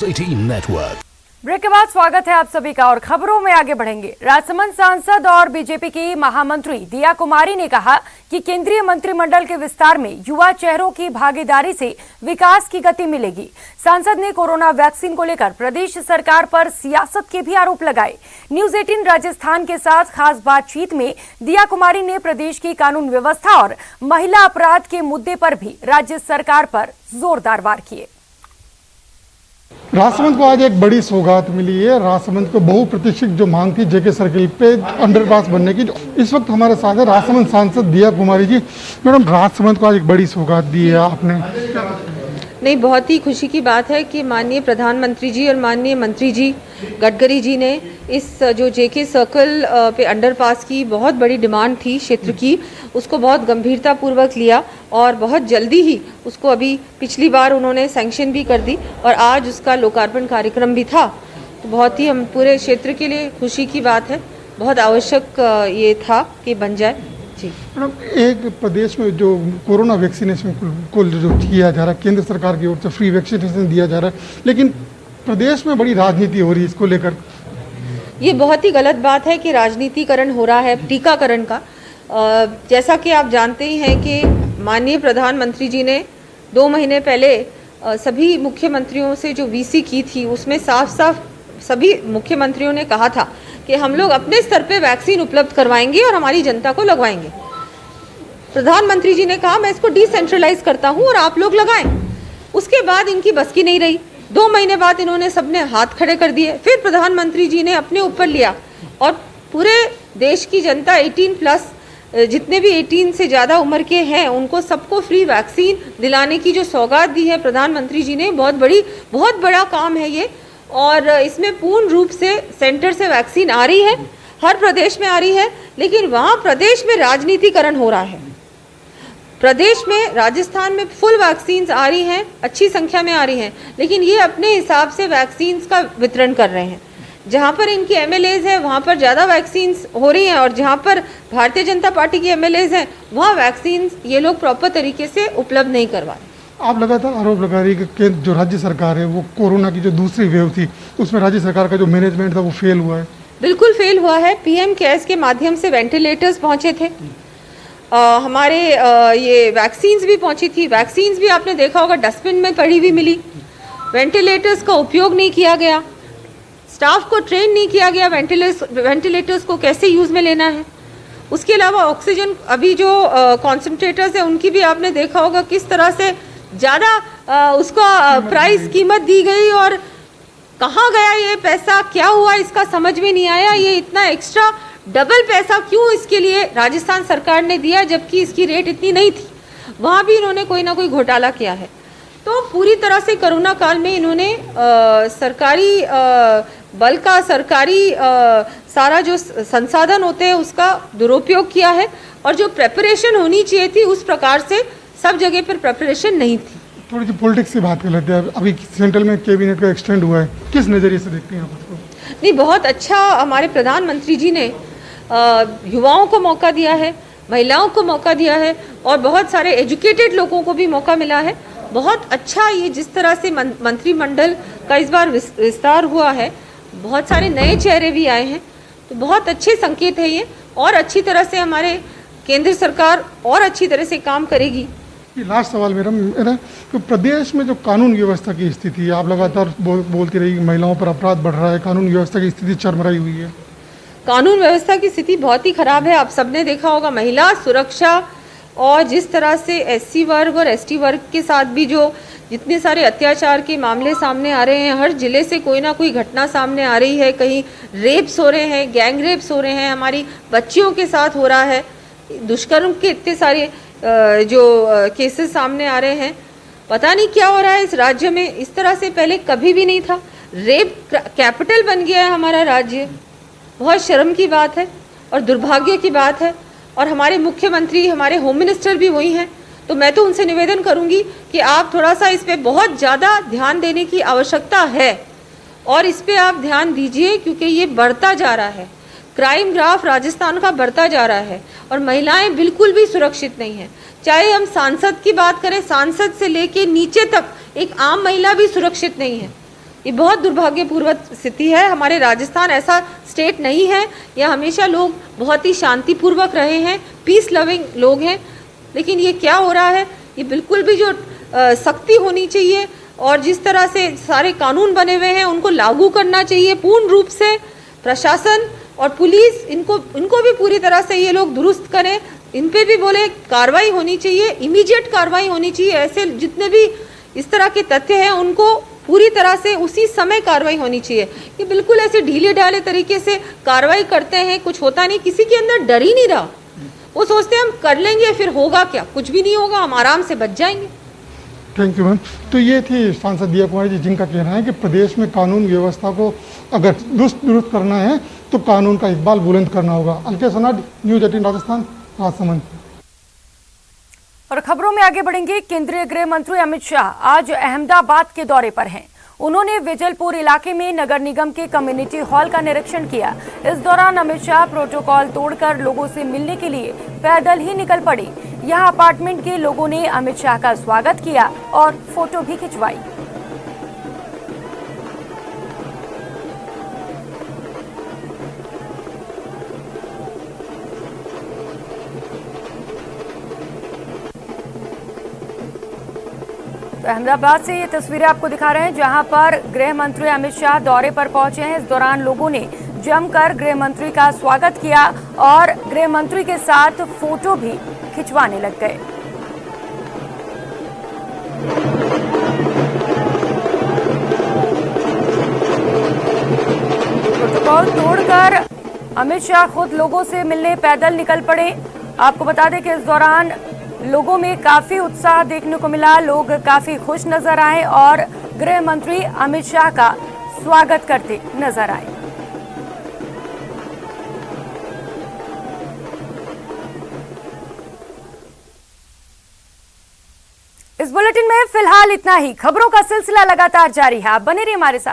18 network. Break के बाद स्वागत है आप सभी का और खबरों में आगे बढ़ेंगे। राजसमंद सांसद और बीजेपी की महामंत्री दिया कुमारी ने कहा कि केंद्रीय मंत्रिमंडल के विस्तार में युवा चेहरों की भागीदारी से विकास की गति मिलेगी। सांसद ने कोरोना वैक्सीन को लेकर प्रदेश सरकार पर सियासत के भी आरोप लगाए। न्यूज 18 राजस्थान के साथ खास बातचीत में दिया कुमारी ने प्रदेश की कानून व्यवस्था और महिला अपराध के मुद्दे पर भी राज्य सरकार पर जोरदार वार किए। राजसमंद को आज एक बड़ी सौगात मिली है। राजसमंद को बहुप्रतीक्षित जो मांग थी जेके सर्किल पे अंडरपास बनने की, इस वक्त हमारे साथ है राजसमंद सांसद दिया कुमारी जी। मैडम, राजसमंद को आज एक बड़ी सौगात दी है आपने। नहीं, बहुत ही खुशी की बात है कि माननीय प्रधानमंत्री जी और माननीय मंत्री जी गडकरी जी ने इस जो जेके सर्कल पे अंडरपास की बहुत बड़ी डिमांड थी क्षेत्र की, उसको बहुत गंभीरता पूर्वक लिया और बहुत जल्दी ही उसको अभी पिछली बार उन्होंने सैंक्शन भी कर दी और आज उसका लोकार्पण कार्यक्रम भी था। तो बहुत ही हम पूरे क्षेत्र के लिए खुशी की बात है, बहुत आवश्यक ये था कि बन जाए। मैडम, एक प्रदेश में जो कोरोना वैक्सीनेशन को जो किया जा रहा है, केंद्र सरकार की ओर से फ्री वैक्सीनेशन दिया जा रहा है, लेकिन प्रदेश में बड़ी राजनीति हो रही है इसको लेकर। ये बहुत ही गलत बात है कि राजनीतिकरण हो रहा है टीकाकरण का। जैसा कि आप जानते ही हैं कि माननीय प्रधानमंत्री जी ने 2 महीने पहले सभी मुख्यमंत्रियों से जो वीसी की थी, उसमें साफ साफ सभी मुख्यमंत्रियों ने कहा था कि हम लोग अपने स्तर पे वैक्सीन उपलब्ध करवाएंगे और हमारी जनता को लगवाएंगे। प्रधानमंत्री जी ने कहा मैं इसको डिसेंट्रलाइज करता हूं और आप लोग लगाएं। उसके बाद इनकी बस की नहीं रही। 2 महीने बाद इन्होंने सबने हाथ खड़े कर दिए। फिर प्रधानमंत्री जी ने अपने ऊपर लिया और पूरे देश की जनता 18+ जितने भी 18 से ज़्यादा उम्र के हैं उनको सबको फ्री वैक्सीन दिलाने की जो सौगात दी है प्रधानमंत्री जी ने, बहुत बड़ा काम है ये। और इसमें पूर्ण रूप से सेंटर से वैक्सीन आ रही है, हर प्रदेश में आ रही है, लेकिन वहाँ प्रदेश में राजनीतिकरण हो रहा है। प्रदेश में राजस्थान में फुल वैक्सीन्स आ रही हैं, अच्छी संख्या में आ रही हैं, लेकिन ये अपने हिसाब से वैक्सीन्स का वितरण कर रहे हैं। जहाँ पर इनकी एमएलएज है वहाँ पर ज़्यादा वैक्सीन्स हो रही हैं और जहाँ पर भारतीय जनता पार्टी की एमएलएज हैं वहाँ वैक्सीन्स ये लोग प्रॉपर तरीके से उपलब्ध नहीं करवा रहे। आप लगातार आरोप लगा रही है कि जो राज्य सरकार है वो कोरोना की जो दूसरी वेव थी उसमें राज्य सरकार का जो मैनेजमेंट था वो फेल हुआ है। बिल्कुल फेल हुआ है। पीएम केयर्स के माध्यम से वेंटिलेटर्स पहुंचे थे, हमारे ये वैक्सीन्स भी पहुंची थी। वैक्सीन्स भी आपने देखा होगा डस्टबिन में पड़ी हुई मिली। वेंटिलेटर्स का उपयोग नहीं किया गया, स्टाफ को ट्रेन नहीं किया गया वेंटिलेटर्स को कैसे यूज़ में लेना है। उसके अलावा ऑक्सीजन अभी जो कॉन्सेंट्रेटर्स है उनकी भी आपने देखा होगा किस तरह से ज़्यादा उसका प्राइस कीमत दी गई और कहाँ गया ये पैसा, क्या हुआ इसका समझ में नहीं आया। ये इतना एक्स्ट्रा डबल पैसा क्यों इसके लिए राजस्थान सरकार ने दिया जबकि इसकी रेट इतनी नहीं थी। वहाँ भी इन्होंने कोई ना कोई घोटाला किया है। तो पूरी तरह से कोरोना काल में इन्होंने सरकारी बल का सरकारी सारा जो संसाधन होते हैं उसका दुरुपयोग किया है और जो प्रेपरेशन होनी चाहिए थी उस प्रकार से सब जगह पर प्रिपरेशन नहीं थी। थोड़ी सी पॉलिटिक्स से बात कर लेते हैं। अभी सेंट्रल में कैबिनेट का एक्सटेंड हुआ है, किस नज़रिए से देखते हैं आप उसको? नहीं, बहुत अच्छा हमारे प्रधानमंत्री जी ने युवाओं को मौका दिया है, महिलाओं को मौका दिया है और बहुत सारे एजुकेटेड लोगों को भी मौका मिला है। बहुत अच्छा ये जिस तरह से मंत्रिमंडल का इस बार विस्तार हुआ है, बहुत सारे नए चेहरे भी आए हैं, तो बहुत अच्छे संकेत है ये। और अच्छी तरह से हमारे केंद्र सरकार और अच्छी तरह से काम करेगी। लास्ट सवाल मेरा है ना, तो प्रदेश में जो कानून व्यवस्था की स्थिति है, आप लगातार बोलती रही महिलाओं पर अपराध बढ़ रहा है, कानून व्यवस्था की स्थिति चरमराई हुई है। कानून व्यवस्था की स्थिति बहुत ही खराब है। आप सबने देखा होगा महिला सुरक्षा और जिस तरह से एससी वर्ग और एसटी वर्ग के साथ भी जो जितने सारे अत्याचार के मामले सामने आ रहे हैं, हर जिले से कोई ना कोई घटना सामने आ रही है। कहीं रेप्स हो रहे हैं, गैंग रेप्स हो रहे हैं, हमारी बच्चियों के साथ हो रहा है, दुष्कर्म के इतने सारे जो केसेस सामने आ रहे हैं। पता नहीं क्या हो रहा है इस राज्य में, इस तरह से पहले कभी भी नहीं था। रेप कैपिटल बन गया है हमारा राज्य, बहुत शर्म की बात है और दुर्भाग्य की बात है। और हमारे मुख्यमंत्री, हमारे होम मिनिस्टर भी वही हैं, तो मैं तो उनसे निवेदन करूंगी कि आप थोड़ा सा इस पे बहुत ज़्यादा ध्यान देने की आवश्यकता है और इस पे आप ध्यान दीजिए क्योंकि ये बढ़ता जा रहा है। क्राइम ग्राफ राजस्थान का बढ़ता जा रहा है और महिलाएं बिल्कुल भी सुरक्षित नहीं हैं। चाहे हम सांसद की बात करें, सांसद से लेके नीचे तक एक आम महिला भी सुरक्षित नहीं है। ये बहुत दुर्भाग्यपूर्ण स्थिति है। हमारे राजस्थान ऐसा स्टेट नहीं है, यह हमेशा लोग बहुत ही शांतिपूर्वक रहे हैं, पीस लविंग लोग हैं। लेकिन ये क्या हो रहा है, ये बिल्कुल भी जो सख्ती होनी चाहिए और जिस तरह से सारे कानून बने हुए हैं उनको लागू करना चाहिए पूर्ण रूप से। प्रशासन और पुलिस इनको भी पूरी तरह से ये लोग दुरुस्त करें, इन पे भी बोले कार्रवाई होनी चाहिए, इमीडिएट कार्रवाई होनी चाहिए। ऐसे जितने भी इस तरह के तथ्य हैं उनको पूरी तरह से उसी समय कार्रवाई होनी चाहिए। ये बिल्कुल ऐसे ढीले ढाले तरीके से कार्रवाई करते हैं, कुछ होता नहीं, किसी के अंदर डर ही नहीं रहा। वो सोचते हैं हम कर लेंगे फिर होगा क्या, कुछ भी नहीं होगा, हम आराम से बच जाएंगे। Thank you ma'am. तो ये थी सांसद दिया कुमारी जी, जिनका कहना है कि प्रदेश में कानून व्यवस्था को अगर दुरुस्त करना है तो कानून का इकबाल बुलंद करना होगा। अंकित सनाड, न्यूज़ 18 राजस्थान, राजसमंद। और खबरों में आगे बढ़ेंगे। केंद्रीय गृह मंत्री अमित शाह आज अहमदाबाद के दौरे पर हैं। उन्होंने वेजलपुर इलाके में नगर निगम के कम्युनिटी हॉल का निरीक्षण किया। इस दौरान अमित शाह प्रोटोकॉल तोड़कर लोगों से मिलने के लिए पैदल ही निकल पड़े। यहां अपार्टमेंट के लोगों ने अमित शाह का स्वागत किया और फोटो भी खिंचवाई। तो अहमदाबाद से ये तस्वीरें आपको दिखा रहे हैं, जहां पर गृह मंत्री अमित शाह दौरे पर पहुंचे हैं। इस दौरान लोगों ने जमकर गृह मंत्री का स्वागत किया और गृह मंत्री के साथ फोटो भी खिंचवाने लग गए। प्रोटोकॉल तोड़कर अमित शाह खुद लोगों से मिलने पैदल निकल पड़े। आपको बता दें कि इस दौरान लोगों में काफी उत्साह देखने को मिला, लोग काफी खुश नजर आए और गृह मंत्री अमित शाह का स्वागत करते नजर आए। इस बुलेटिन में फिलहाल इतना ही। खबरों का सिलसिला लगातार जारी है, आप बने रहिए हमारे साथ।